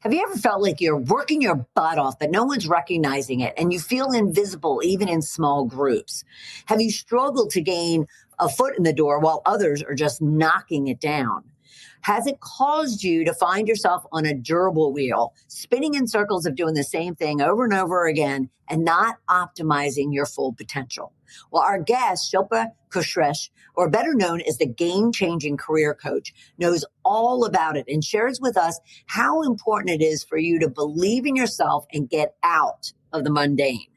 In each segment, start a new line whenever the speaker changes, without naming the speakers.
Have you ever felt like you're working your butt off, but no one's recognizing it and you feel invisible even in small groups? Have you struggled to gain a foot in the door while others are just knocking it down? Has it caused you to find yourself on a gerbil wheel, spinning in circles of doing the same thing over and over again and not optimizing your full potential? Well, our guest, Shilpa Kulshrestha, or better known as the game-changing career coach, knows all about it and shares with us how important it is for you to believe in yourself and get out of the mundane,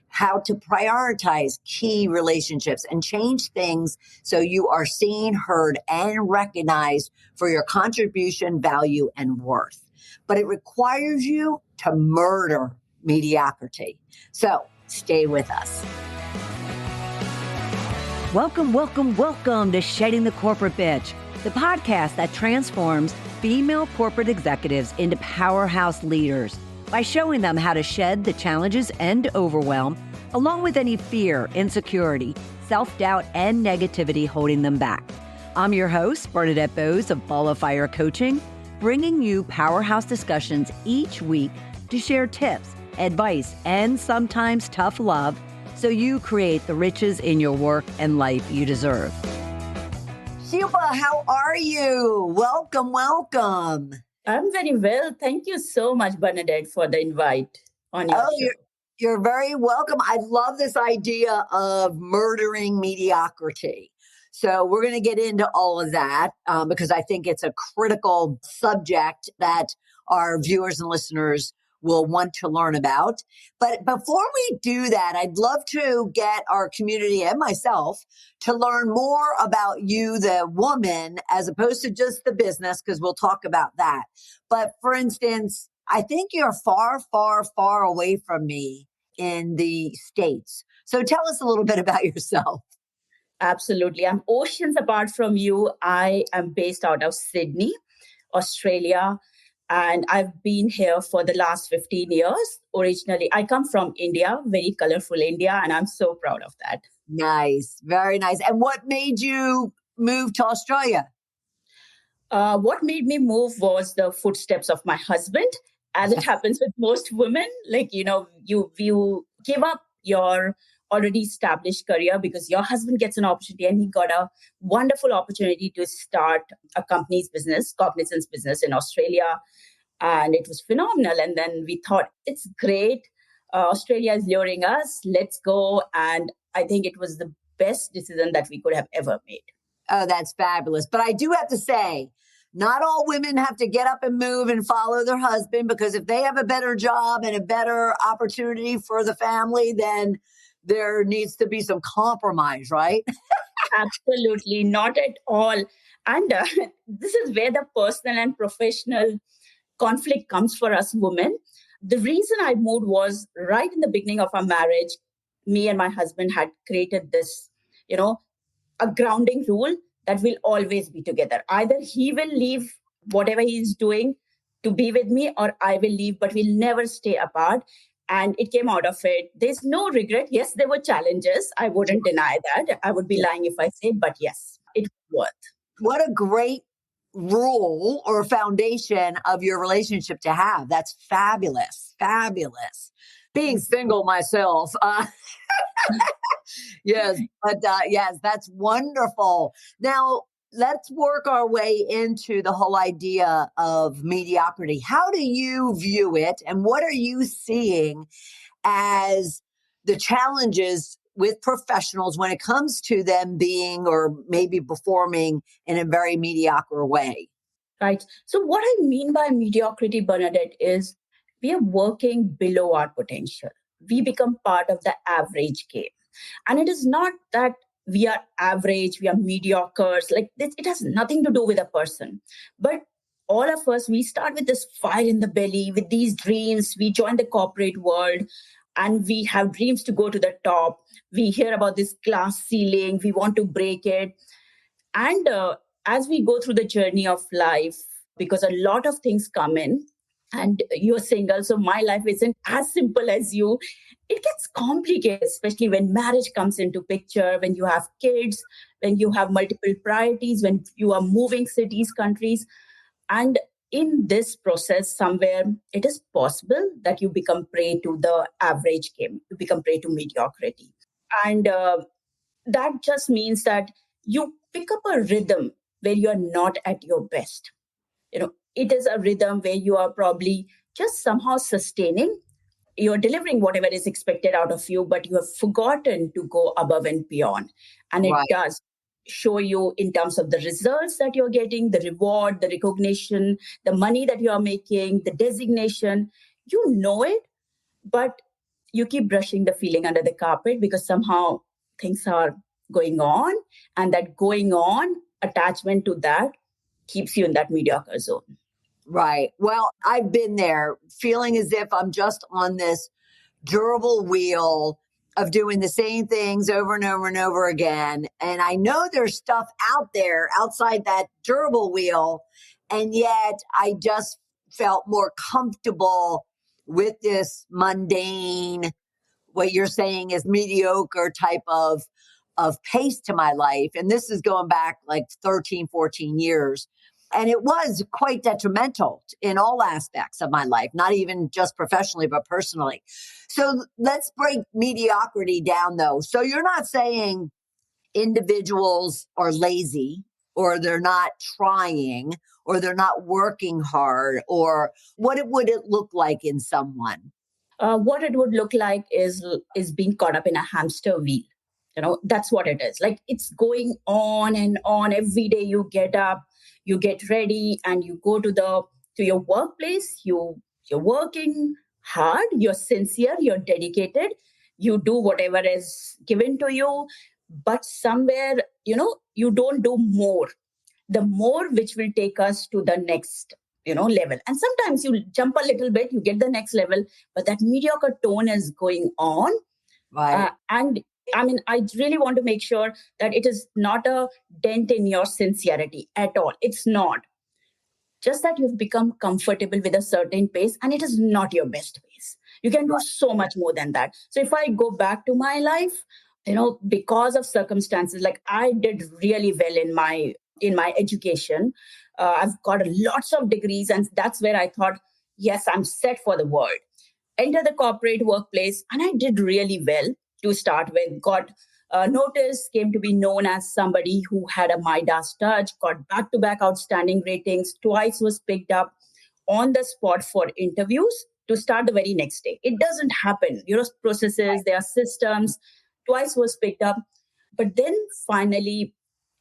how to prioritize key relationships and change things so you are seen, heard, and recognized for your contribution, value, and worth. But it requires you to murder mediocrity. So stay with us.
Welcome to Shedding the Corporate Bitch, the podcast that transforms female corporate executives into powerhouse leaders by showing them how to shed the challenges and overwhelm, along with any fear, insecurity, self-doubt, and negativity holding them back. I'm your host, Bernadette Bose of Ball of Fire Coaching, bringing you powerhouse discussions each week to share tips, advice, and sometimes tough love so you create the riches in your work and life you deserve.
Shilpa, how are you? Welcome.
I'm very well. Thank you so much, Bernadette, for the invite on your show.
You're very welcome. I love this idea of murdering mediocrity. So we're going to get into all of that because I think it's a critical subject that our viewers and listeners will want to learn about. But before we do that, I'd love to get our community and myself to learn more about you, the woman, as opposed to just the business, because we'll talk about that. But for instance, I think you're far away from me in the States. So tell us a little bit about yourself.
Absolutely. I'm oceans apart from you. I am based out of Sydney, Australia. And I've been here for the last 15 years. Originally, I come from India, very colorful India, and I'm so proud of that.
Nice. Very nice. And what made you move to Australia?
What made me move was the footsteps of my husband. As it happens with most women, you give up your already established career because your husband gets an opportunity and he got a wonderful opportunity to start a company's business, Cognizant's business in Australia. And it was phenomenal. And then we thought, it's great. Australia is luring us. Let's go. And I think it was the best decision that we could have ever made.
Oh, that's fabulous. But I do have to say, not all women have to get up and move and follow their husband, because if they have a better job and a better opportunity for the family, then there needs to be some compromise, right?
Absolutely, not at all. And this is where the personal and professional conflict comes for us women. The reason I moved was right in the beginning of our marriage. Me and my husband had created this, a grounding rule that we'll always be together. Either he will leave whatever he's doing to be with me, or I will leave, but we'll never stay apart. And it came out of it. There's no regret. Yes, there were challenges. I wouldn't deny that. I would be lying if I say, but yes, it was worth.
What a great rule or foundation of your relationship to have. That's fabulous. Being single myself. Yes, that's wonderful. Now, let's work our way into the whole idea of mediocrity. How do you view it, and what are you seeing as the challenges with professionals when it comes to them being or maybe performing in a very mediocre way?
Right. So what I mean by mediocrity, Bernadette, is we are working below our potential. We become part of the average game. And it is not that we are average, we are mediocres. Like this, it has nothing to do with a person. But all of us, we start with this fire in the belly, with these dreams. We join the corporate world and we have dreams to go to the top. We hear about this glass ceiling. We want to break it. And as we go through the journey of life, because a lot of things come in, and you're single, so my life isn't as simple as you. It gets complicated, especially when marriage comes into picture, when you have kids, when you have multiple priorities, when you are moving cities, countries. And in this process, somewhere it is possible that you become prey to the average game, you become prey to mediocrity. And that just means that you pick up a rhythm where you are not at your best. It is a rhythm where you are probably just somehow sustaining, you're delivering whatever is expected out of you, but you have forgotten to go above and beyond. And it
Right.
does show you in terms of the results that you're getting, the reward, the recognition, the money that you are making, the designation. You know it, but you keep brushing the feeling under the carpet because somehow things are going on. And that going on, attachment to that, keeps you in that mediocre zone.
Right. Well, I've been there feeling as if I'm just on this durable wheel of doing the same things over and over and over again. And I know there's stuff out there outside that durable wheel. And yet I just felt more comfortable with this mundane, what you're saying is mediocre type of pace to my life. And this is going back like 13, 14 years. And it was quite detrimental in all aspects of my life, not even just professionally, but personally. So let's break mediocrity down, though. So you're not saying individuals are lazy or they're not trying or they're not working hard, or what would it look like in someone?
What it would look like is being caught up in a hamster wheel. That's what it is. Like, it's going on and on. Every day you get up, you get ready, and you go to your workplace. You're working hard, you're sincere, you're dedicated, you do whatever is given to you, but somewhere, you don't do more, the more which will take us to the next level. And sometimes you jump a little bit, you get the next level, but that mediocre tone is going on.
Right.
And I mean, I really want to make sure that it is not a dent in your sincerity at all. It's not. Just that you've become comfortable with a certain pace and it is not your best pace. You can do so much more than that. So if I go back to my life, because of circumstances, like I did really well in my education. I've got lots of degrees, and that's where I thought, yes, I'm set for the world. Enter the corporate workplace, and I did really well to start with. Got noticed, came to be known as somebody who had a Midas touch, got back-to-back outstanding ratings, twice was picked up on the spot for interviews to start the very next day. It doesn't happen. Processes, there are systems, twice was picked up. But then finally,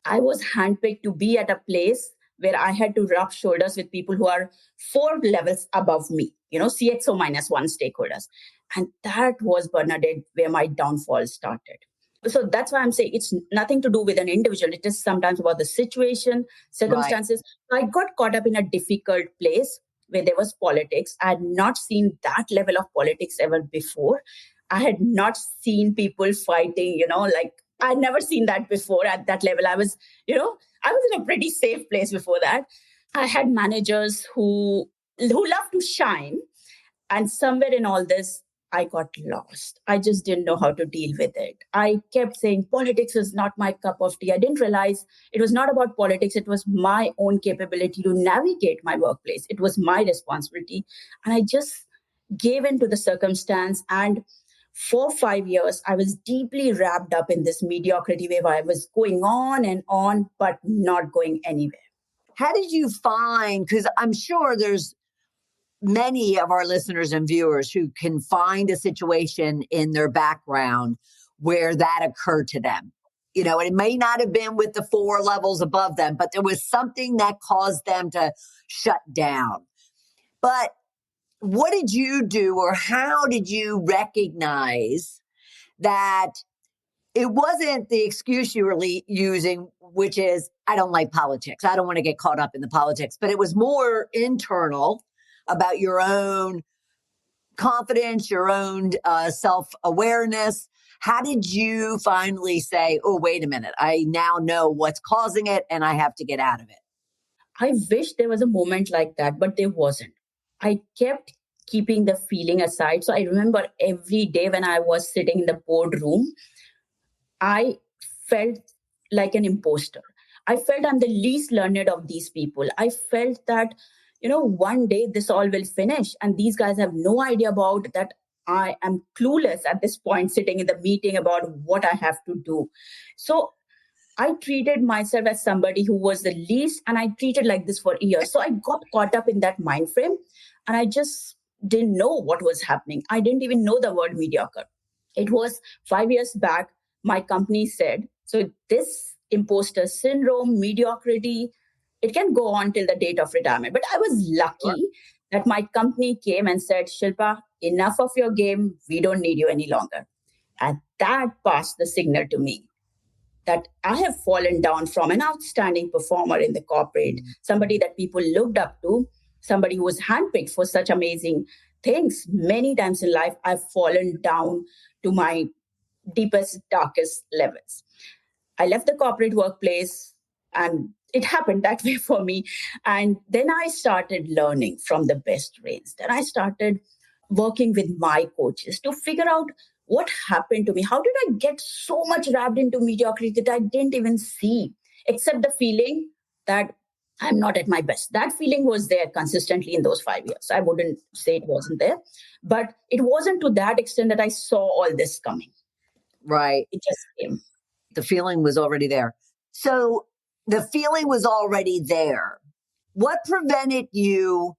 I was handpicked to be at a place where I had to rub shoulders with people who are 4 levels above me, CXO -1 stakeholders. And that was, Bernadette, where my downfall started. So that's why I'm saying it's nothing to do with an individual. It is sometimes about the situation, circumstances. Right. I got caught up in a difficult place where there was politics. I had not seen that level of politics ever before. I had not seen people fighting, like I'd never seen that before at that level. I was in a pretty safe place before that. I had managers who love to shine. And somewhere in all this, I got lost. I just didn't know how to deal with it. I kept saying politics is not my cup of tea. I didn't realize it was not about politics. It was my own capability to navigate my workplace. It was my responsibility. And I just gave in to the circumstance. And for 5 years, I was deeply wrapped up in this mediocrity wave. I was going on, but not going anywhere.
How did you find, because I'm sure there's many of our listeners and viewers who can find a situation in their background where that occurred to them. And it may not have been with the 4 levels above them, but there was something that caused them to shut down. But what did you do, or how did you recognize that it wasn't the excuse you were using, which is, I don't like politics, I don't want to get caught up in the politics, but it was more internal about your own confidence, your own self-awareness? How did you finally say, oh, wait a minute, I now know what's causing it and I have to get out of it?
I wish there was a moment like that, but there wasn't. I kept keeping the feeling aside. So I remember every day when I was sitting in the boardroom, I felt like an imposter. I felt I'm the least learned of these people. I felt that, one day this all will finish. And these guys have no idea about that. I am clueless at this point, sitting in the meeting about what I have to do. So I treated myself as somebody who was the least, and I treated like this for years. So I got caught up in that mind frame, and I just didn't know what was happening. I didn't even know the word mediocre. It was 5 years back, my company said, so this imposter syndrome, mediocrity, it can go on till the date of retirement. But I was lucky that my company came and said, Shilpa, enough of your game. We don't need you any longer. And that passed the signal to me that I have fallen down from an outstanding performer in the corporate, somebody that people looked up to, somebody who was handpicked for such amazing things. Many times in life, I've fallen down to my deepest, darkest levels. I left the corporate workplace, and it happened that way for me. And then I started learning from the best brains. Then I started working with my coaches to figure out what happened to me. How did I get so much wrapped into mediocrity that I didn't even see, except the feeling that I'm not at my best. That feeling was there consistently in those 5 years. I wouldn't say it wasn't there, but it wasn't to that extent that I saw all this coming.
Right.
It just came.
The feeling was already there. So the feeling was already there. What prevented you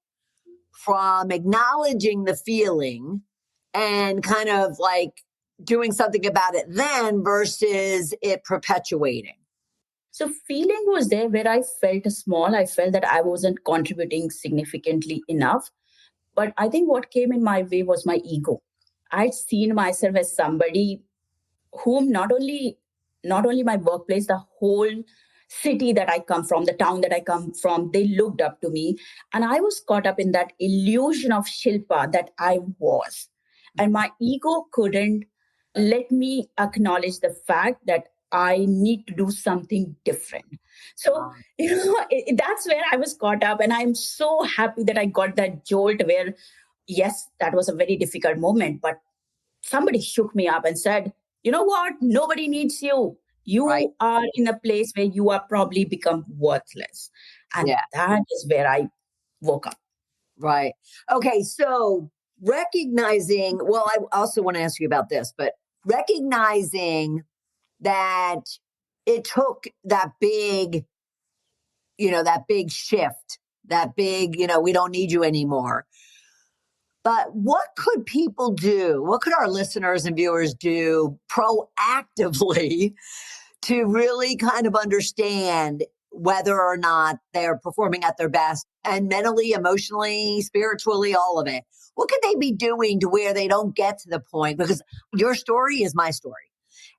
from acknowledging the feeling and kind of like doing something about it then versus it perpetuating?
So feeling was there where I felt small. I felt that I wasn't contributing significantly enough. But I think what came in my way was my ego. I'd seen myself as somebody whom not only my workplace, the whole city that I come from, the town that I come from, they looked up to me. And I was caught up in that illusion of Shilpa that I was. And my ego couldn't let me acknowledge the fact that I need to do something different. So, that's where I was caught up. And I'm so happy that I got that jolt where, yes, that was a very difficult moment, but somebody shook me up and said, you know what? Nobody needs you. You are in a place where you are probably become worthless. And that is where I woke up.
Right. Okay. So recognizing, well, I also want to ask you about this, but recognizing that it took that big, that big shift, that big, we don't need you anymore. But what could people do? What could our listeners and viewers do proactively to really kind of understand whether or not they're performing at their best, and mentally, emotionally, spiritually, all of it? What could they be doing to where they don't get to the point? Because your story is my story.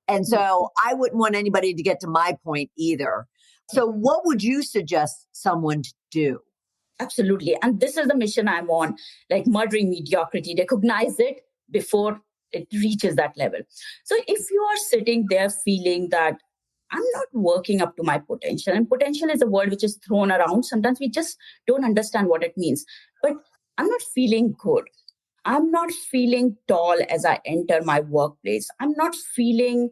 And so I wouldn't want anybody to get to my point either. So what would you suggest someone to do?
Absolutely. And this is the mission I'm on, like murdering mediocrity, recognize it before it reaches that level. So if you are sitting there feeling that I'm not working up to my potential, and potential is a word which is thrown around. Sometimes we just don't understand what it means, but I'm not feeling good. I'm not feeling tall as I enter my workplace. I'm not feeling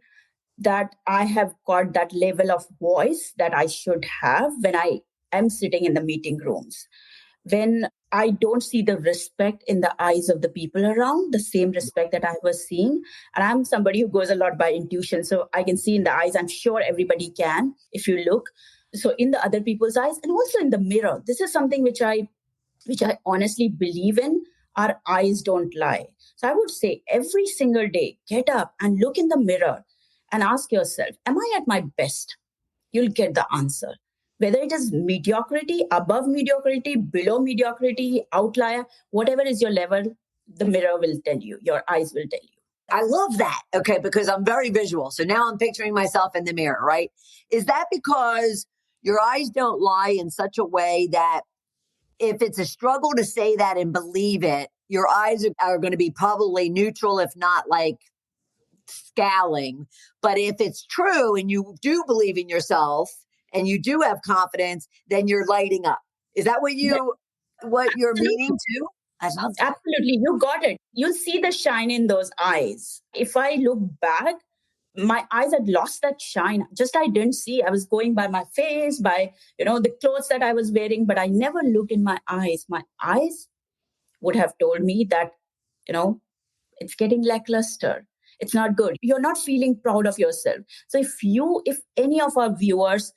that I have got that level of voice that I should have when I am sitting in the meeting rooms. When I don't see the respect in the eyes of the people around, the same respect that I was seeing. And I'm somebody who goes a lot by intuition. So I can see in the eyes, I'm sure everybody can, if you look. So in the other people's eyes and also in the mirror, this is something which I honestly believe in. Our eyes don't lie. So I would say every single day, get up and look in the mirror and ask yourself, am I at my best? You'll get the answer. Whether it is mediocrity, above mediocrity, below mediocrity, outlier, whatever is your level, the mirror will tell you, your eyes will tell you.
I love that. Okay. Because I'm very visual. So now I'm picturing myself in the mirror, right? Is that because your eyes don't lie in such a way that if it's a struggle to say that and believe it, your eyes are going to be probably neutral, if not like scowling. But if it's true and you do believe in yourself and you do have confidence, then you're lighting up. Is that what you're meaning too? I love that.
Absolutely. You got it. You'll see the shine in those eyes. If I look back, my eyes had lost that shine. Just I didn't see. I was going by my face, by, the clothes that I was wearing, but I never looked in my eyes. My eyes would have told me that, you know, it's getting lackluster. It's not good. You're not feeling proud of yourself. So if any of our viewers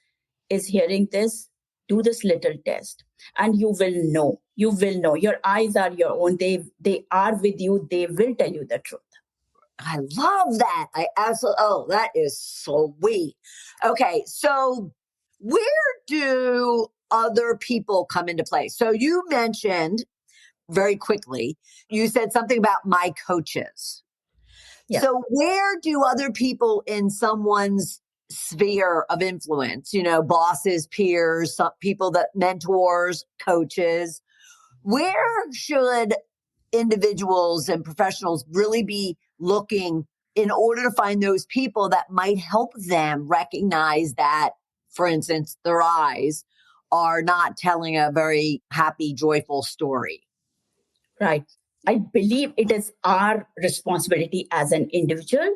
is hearing this, do this little test and you will know. You will know. Your eyes are your own. They are with you. They will tell you the truth.
I love that. I absolutely, oh, that is sweet. Okay. So where do other people come into play? So you mentioned very quickly, you said something about my coaches.
Yeah.
So where do other people in someone's sphere of influence, bosses, peers, some people that mentors, coaches, where should individuals and professionals really be looking in order to find those people that might help them recognize that, for instance, their eyes are not telling a very happy, joyful story?
Right. I believe it is our responsibility as an individual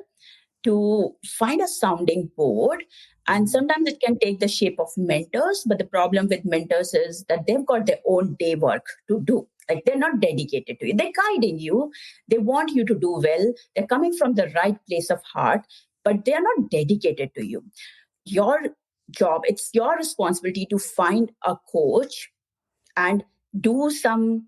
to find a sounding board. And sometimes it can take the shape of mentors. But the problem with mentors is that they've got their own day work to do. Like they're not dedicated to you. They're guiding you. They want you to do well. They're coming from the right place of heart, but they're not dedicated to you. Your job, it's your responsibility to find a coach and do some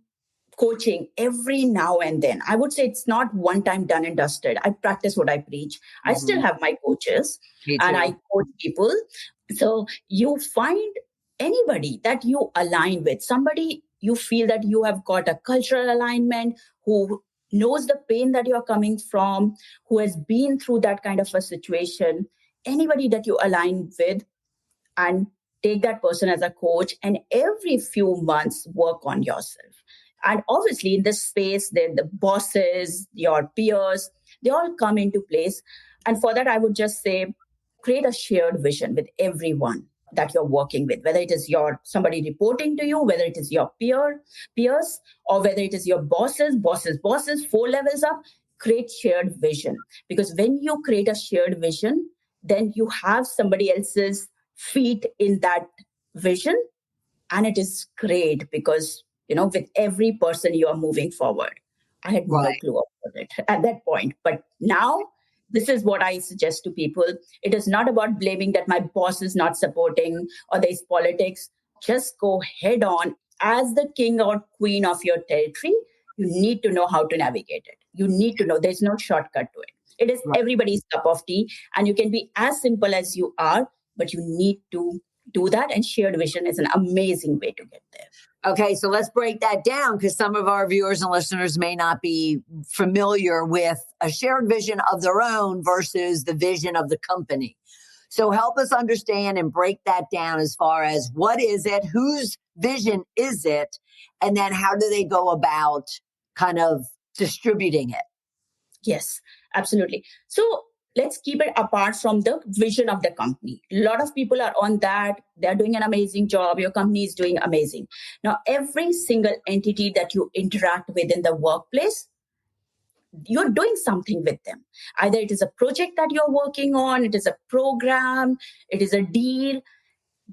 coaching every now and then. I would say it's not one time done and dusted. I practice what I preach. I still have my coaches and I coach people. So you find anybody that you align with, somebody you feel that you have got a cultural alignment, who knows the pain that you're coming from, who has been through that kind of a situation, anybody that you align with, and take that person as a coach, and every few months work on yourself. And obviously in this space, the bosses, your peers, they all come into place. And for that, I would just say, create a shared vision with everyone that you're working with, whether it is somebody reporting to you, whether it is your peers, or whether it is your bosses, 4 levels up. Create shared vision, because when you create a shared vision, then you have somebody else's feet in that vision. And it is great because, with every person you are moving forward. I had no clue about it at that point. But now, this is what I suggest to people. It is not about blaming that my boss is not supporting or there's politics. Just go head on. As the king or queen of your territory, you need to know how to navigate it. You need to know there's no shortcut to it. It is everybody's cup of tea, and you can be as simple as you are, but you need to do that. And shared vision is an amazing way to get there.
Okay, so let's break that down, because some of our viewers and listeners may not be familiar with a shared vision of their own versus the vision of the company. So help us understand and break that down as far as what is it, whose vision is it, and then how do they go about kind of distributing it?
Yes, absolutely. So let's keep it apart from the vision of the company. A lot of people are on that. They're doing an amazing job. Your company is doing amazing. Now, every single entity that you interact with in the workplace, you're doing something with them. Either it is a project that you're working on, it is a program, it is a deal.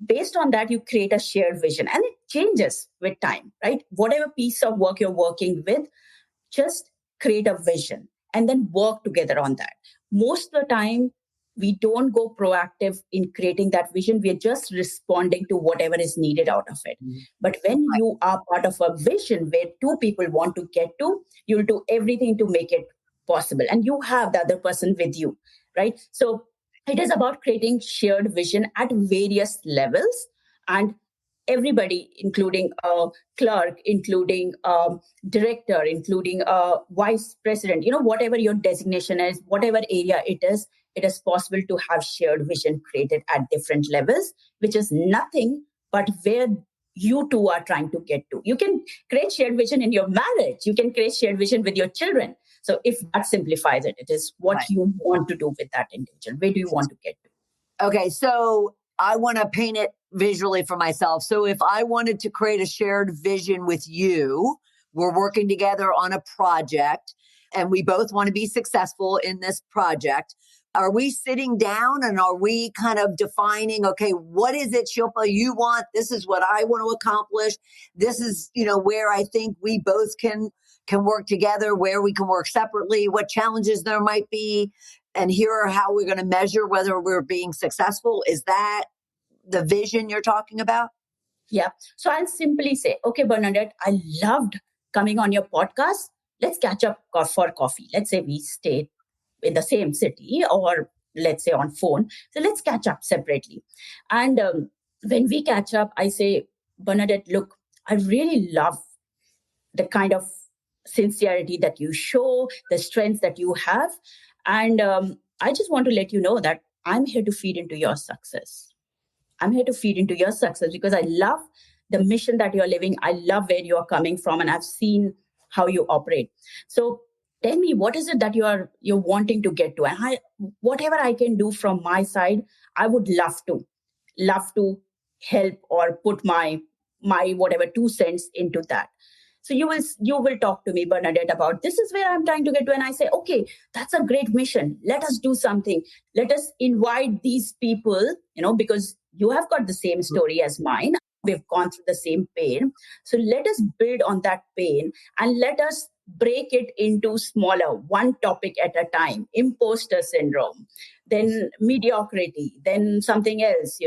Based on that, you create a shared vision, and it changes with time, right? Whatever piece of work you're working with, just create a vision and then work together on that. Most of the time, we don't go proactive in creating that vision. We're just responding to whatever is needed out of it. But when you are part of a vision where two people want to get to, you'll do everything to make it possible. And you have the other person with you, right? So it is about creating shared vision at various levels, and everybody, including a clerk, including a director, including a vice president, whatever your designation is, whatever area it is possible to have shared vision created at different levels, which is nothing but where you two are trying to get to. You can create shared vision in your marriage. You can create shared vision with your children. So if that simplifies it, it is what you want to do with that individual. Where do you want to get to?
Okay, so I want to paint it visually for myself. So if I wanted to create a shared vision with you, we're working together on a project and we both want to be successful in this project. Are we sitting down and are we kind of defining, okay, what is it, Shilpa, you want? This is what I want to accomplish. This is, where I think we both can work together, where we can work separately, what challenges there might be. And here are how we're going to measure whether we're being successful. Is that the vision you're talking about?
Yeah. So I'll simply say, okay, Bernadette, I loved coming on your podcast. Let's catch up for coffee. Let's say we stay in the same city or let's say on phone. So let's catch up separately. And when we catch up, I say, Bernadette, look, I really love the kind of sincerity that you show, the strength that you have. And I just want to let you know that I'm here to feed into your success. I'm here to feed into your success because I love the mission that you're living. I love where you're coming from and I've seen how you operate. So tell me, what is it that you're wanting to get to? And whatever I can do from my side, I would love to help or put my whatever 2 cents into that. So you will talk to me, Bernadette, about this is where I'm trying to get to. And I say, okay, that's a great mission. Let us do something. Let us invite these people, because you have got the same story as mine. We've gone through the same pain. So let us build on that pain and let us break it into smaller, one topic at a time. Imposter syndrome, then mediocrity, then something else,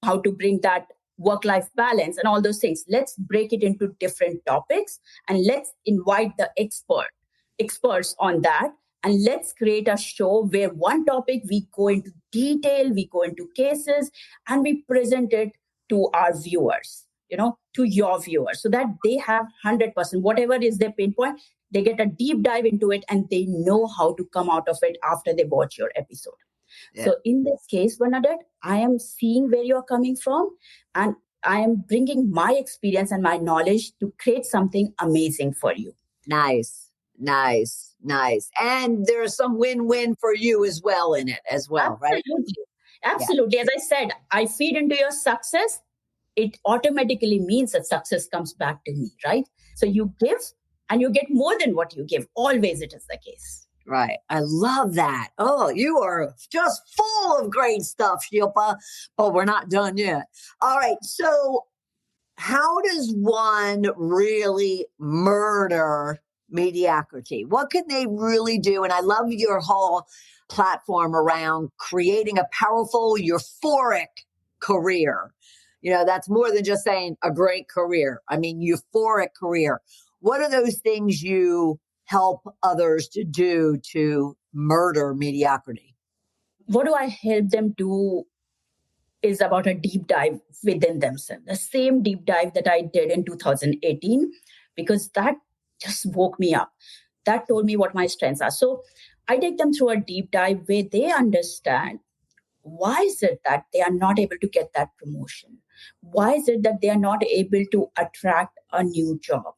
how to bring that work-life balance and all those things. Let's break it into different topics and let's invite the experts on that. And let's create a show where one topic we go into detail, we go into cases, and we present it to our viewers, to your viewers, so that they have 100%, whatever is their pain point, they get a deep dive into it and they know how to come out of it after they watch your episode. Yeah. So in this case, Bernadette, I am seeing where you're coming from and I am bringing my experience and my knowledge to create something amazing for you.
Nice. And there's some win-win for you as well in it as well,
Absolutely. Right? Absolutely. Yeah. As I said, I feed into your success. It automatically means that success comes back to me, right? So you give and you get more than what you give. Always it is the case.
Right. I love that. Oh, you are just full of great stuff, Shilpa. But we're not done yet. All right. So how does one really murder mediocrity? What can they really do? And I love your whole platform around creating a powerful, euphoric career. That's more than just saying a great career. I mean, euphoric career. What are those things you help others to do to murder mediocrity?
What do I help them do is about a deep dive within themselves. The same deep dive that I did in 2018, because that just woke me up. That told me what my strengths are. So I take them through a deep dive where they understand why is it that they are not able to get that promotion? Why is it that they are not able to attract a new job?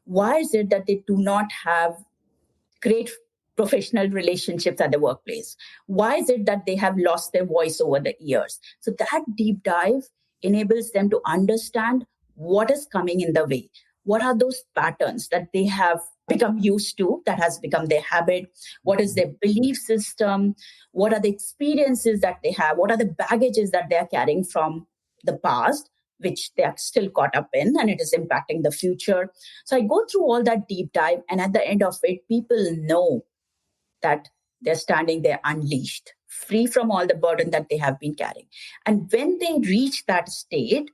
Why is it that they do not have great professional relationships at the workplace? Why is it that they have lost their voice over the years? So that deep dive enables them to understand what is coming in the way. What are those patterns that they have become used to, that has become their habit? What is their belief system? What are the experiences that they have? What are the baggages that they are carrying from the past, which they are still caught up in, and it is impacting the future? So I go through all that deep dive, and at the end of it, people know that they're standing there unleashed, free from all the burden that they have been carrying. And when they reach that state,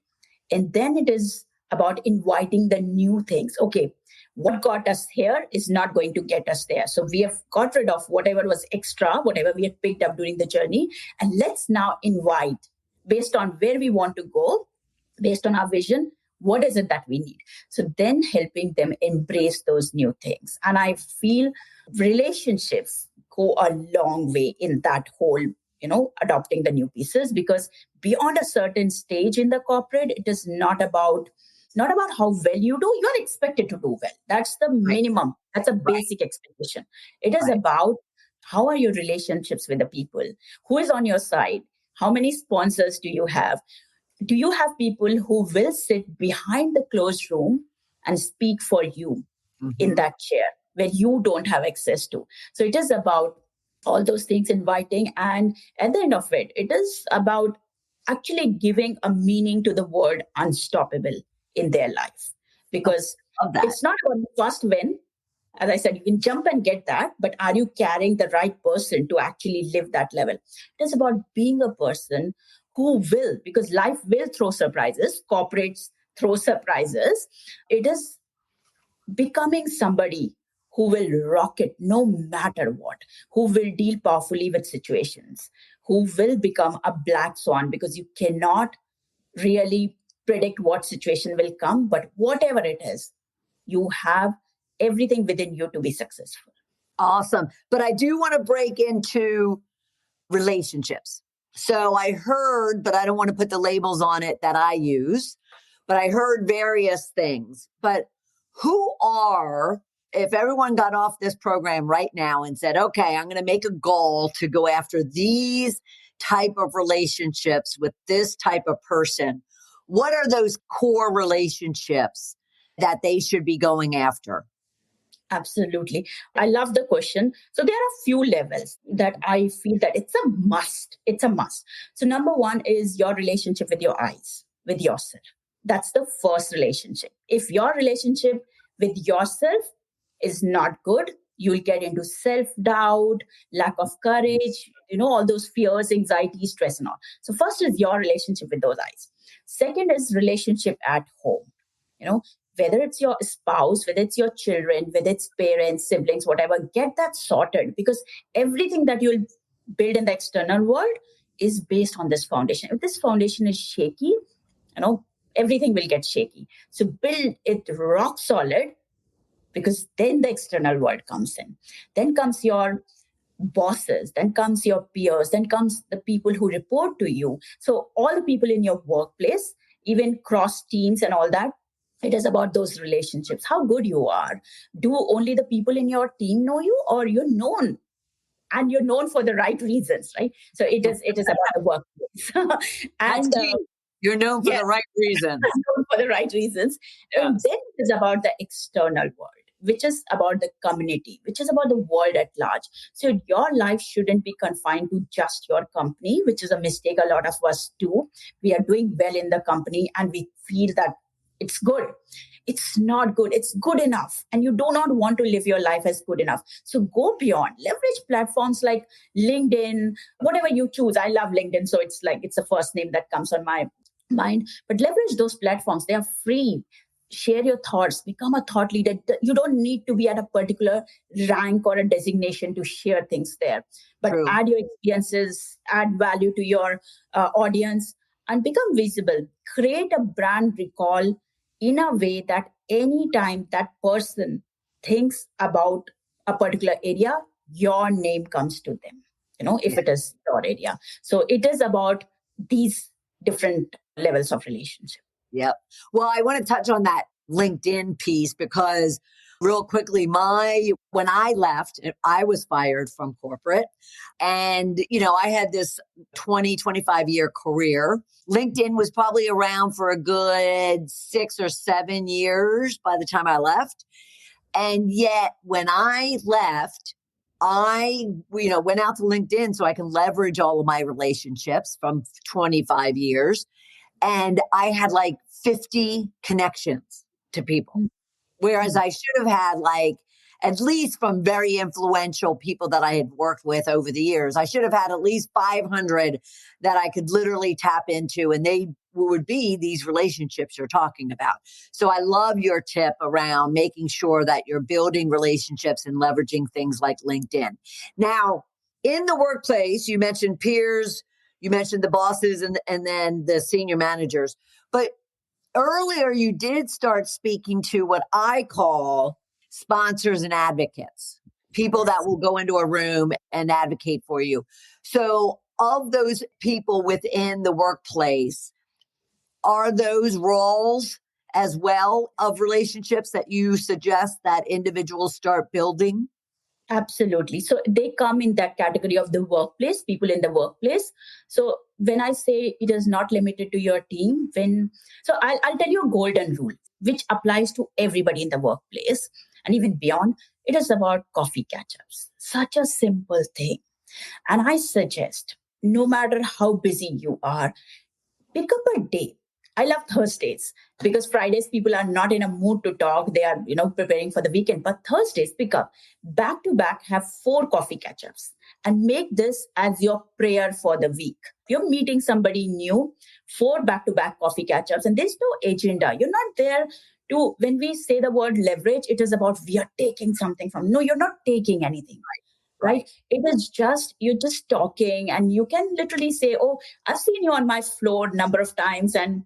and then it is about inviting the new things. Okay, what got us here is not going to get us there. So we have got rid of whatever was extra, whatever we had picked up during the journey. And let's now invite, based on where we want to go, based on our vision, what is it that we need? So then helping them embrace those new things. And I feel relationships go a long way in that whole, adopting the new pieces, because beyond a certain stage in the corporate, it is not about how well you do. You are expected to do well. That's the minimum. That's a basic expectation. It is about how are your relationships with the people? Who is on your side? How many sponsors do you have? Do you have people who will sit behind the closed room and speak for you in that chair where you don't have access to? So it is about all those things, inviting. And at the end of it, it is about actually giving a meaning to the word unstoppable in their life. Because
Love that.
it's not about the first win. As I said, you can jump and get that, but are you carrying the right person to actually live that level? It is about being a person who will, because life will throw surprises, corporates throw surprises. It is becoming somebody who will rock it no matter what, who will deal powerfully with situations, who will become a black swan, because you cannot really predict what situation will come, but whatever it is, you have everything within you to be successful.
Awesome. But I do want to break into relationships. So I heard, but I don't want to put the labels on it that I use, but I heard various things. But who are, if everyone got off this program right now and said, okay, I'm going to make a goal to go after these type of relationships with this type of person, what are those core relationships that they should be going after?
Absolutely. I love the question. So there are a few levels that I feel that it's a must. It's a must. So number one is your relationship with your eyes, with yourself. That's the first relationship. If your relationship with yourself is not good, you'll get into self-doubt, lack of courage, all those fears, anxiety, stress and all. So first is your relationship with those eyes. Second is relationship at home. You know, whether it's your spouse, whether it's your children, whether it's parents, siblings, whatever, get that sorted, because everything that you'll build in the external world is based on this foundation. If this foundation is shaky, everything will get shaky. So build it rock solid, because then the external world comes in. Then comes your bosses, then comes your peers, then comes the people who report to you. So all the people in your workplace, even cross teams and all that, it is about those relationships, how good you are. Do only the people in your team know you, or you're known, and you're known for the right reasons, right? So it is about the workplace.
That's
And
key. You're known for the right reasons.
known for the right reasons.
Yeah.
And then it is about the external world, which is about the community, which is about the world at large. So your life shouldn't be confined to just your company, which is a mistake a lot of us do. We are doing well in the company and we feel that it's good. It's not good. It's good enough. And you do not want to live your life as good enough. So go beyond. Leverage platforms like LinkedIn, whatever you choose. I love LinkedIn. So it's the first name that comes on my mind. But leverage those platforms. They are free. Share your thoughts. Become a thought leader. You don't need to be at a particular rank or a designation to share things there. But
True.
Add your experiences, add value to your audience, and become visible. Create a brand recall in a way that anytime that person thinks about a particular area, your name comes to them, if it is your area. So it is about these different levels of relationship.
Yep. Well, I want to touch on that LinkedIn piece because real quickly, when I left, I was fired from corporate and, I had this 25 year career. LinkedIn was probably around for a good 6 or 7 years by the time I left. And yet when I left, I, went out to LinkedIn so I can leverage all of my relationships from 25 years. And I had like 50 connections to people. Whereas I should have had at least from very influential people that I had worked with over the years, I should have had at least 500 that I could literally tap into, and they would be these relationships you're talking about. So I love your tip around making sure that you're building relationships and leveraging things like LinkedIn. Now, in the workplace, you mentioned peers, you mentioned the bosses and then the senior managers, but earlier you did start speaking to what I call sponsors and advocates, people that will go into a room and advocate for you. So of those people within the workplace, are those roles as well of relationships that you suggest that individuals start building?
Absolutely. So they come in that category of the workplace, people in the workplace. So when I say it is not limited to your team, I'll tell you a golden rule, which applies to everybody in the workplace and even beyond. It is about coffee catch-ups. Such a simple thing. And I suggest, no matter how busy you are, pick up a day. I love Thursdays because Fridays people are not in a mood to talk. They are, preparing for the weekend. But Thursdays, pick up back to back, have 4 coffee catch-ups and make this as your prayer for the week. You're meeting somebody new, 4 back-to-back coffee catch-ups, and there's no agenda. You're not there to, when we say the word leverage, it is about we are taking something from. No, you're not taking anything. Right? It is just, you're just talking, and you can literally say, oh, I've seen you on my floor a number of times, and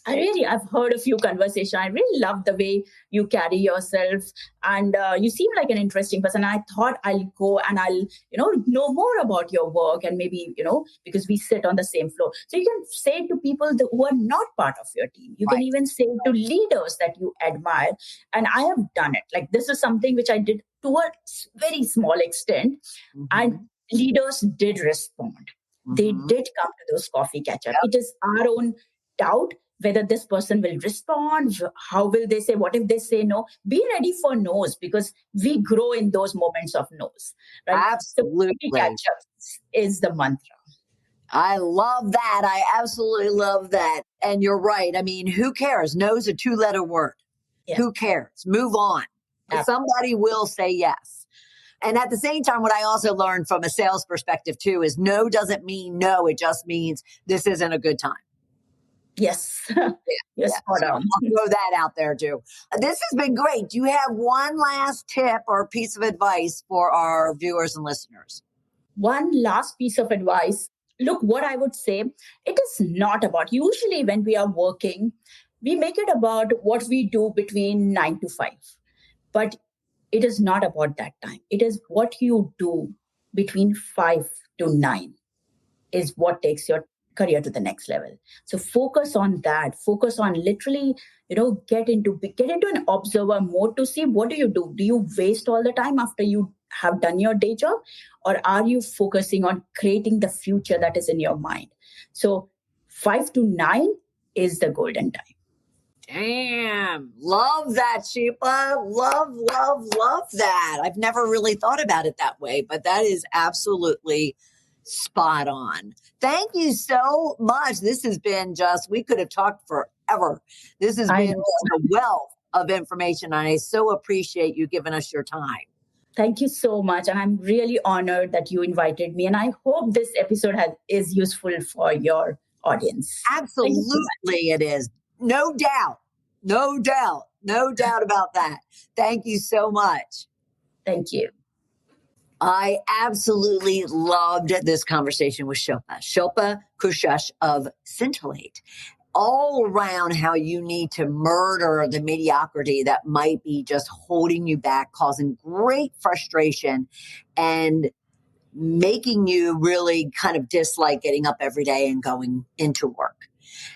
I've heard a few conversations. I really love the way you carry yourself, and you seem like an interesting person. I thought I'll go and I'll, know more about your work, and maybe, because we sit on the same floor. So you can say to people who are not part of your team. You can even say to leaders that you admire. And I have done it. Like, this is something which I did to a very small extent, and leaders did respond. They did come to those coffee catch-up. It is our own doubt whether this person will respond, how will they say, what if they say no? Be ready for no's, because we grow in those moments of no's. Right?
Absolutely.
So catch-up is the mantra.
I love that. I absolutely love that. And you're right. I mean, who cares? No's a 2-letter word. Yeah. Who cares? Move on. Somebody will say yes. And at the same time, what I also learned from a sales perspective too is no doesn't mean no. It just means this isn't a good time.
Yes. Yes.
So I'll throw that out there too. This has been great. Do you have one last tip or piece of advice for our viewers and listeners?
One last piece of advice. Look, what I would say, it is not about, usually when we are working, we make it about what we do between 9 to 5. But it is not about that time. It is what you do between 5 to 9 is what takes your career to the next level. So focus on that. Focus on literally, get into an observer mode to see what do you do. Do you waste all the time after you have done your day job, or are you focusing on creating the future that is in your mind? So 5 to 9 is the golden time.
Damn. Love that, Shilpa. Love that. I've never really thought about it that way, but that is absolutely spot on. Thank you so much. This has been we could have talked forever. This has been a wealth of information, and I so appreciate you giving us your time.
Thank you so much. And I'm really honored that you invited me. And I hope this episode is useful for your audience.
Absolutely, it is. No doubt about that. Thank you so much.
Thank you.
I absolutely loved this conversation with Shilpa Kulshrestha of Scintillate, all around how you need to murder the mediocrity that might be just holding you back, causing great frustration, and making you really kind of dislike getting up every day and going into work.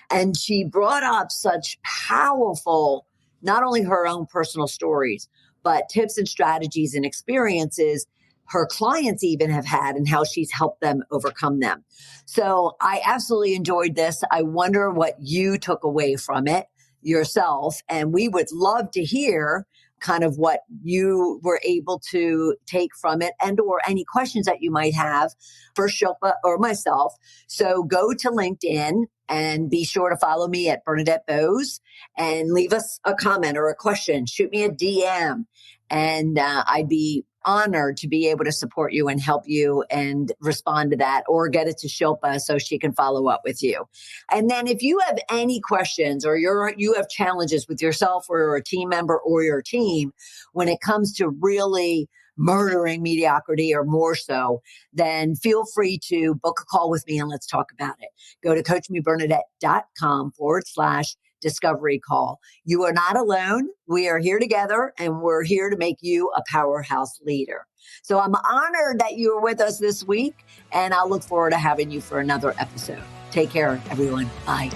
And she brought up such powerful, not only her own personal stories, but tips and strategies and experiences her clients even have had and how she's helped them overcome them. So I absolutely enjoyed this. I wonder what you took away from it yourself. And we would love to hear kind of what you were able to take from it, and or any questions that you might have for Shilpa or myself. So go to LinkedIn and be sure to follow me at Bernadette Bose and leave us a comment or a question. Shoot me a DM, and I'd be honored to be able to support you and help you and respond to that, or get it to Shilpa so she can follow up with you. And then if you have any questions, or you have challenges with yourself or a team member or your team when it comes to really murdering mediocrity or more so, then feel free to book a call with me and let's talk about it. Go to coachmebernadette.com/discovery call. You are not alone. We are here together, and we're here to make you a powerhouse leader. So I'm honored that you were with us this week, and I'll look forward to having you for another episode. Take care, everyone. Bye.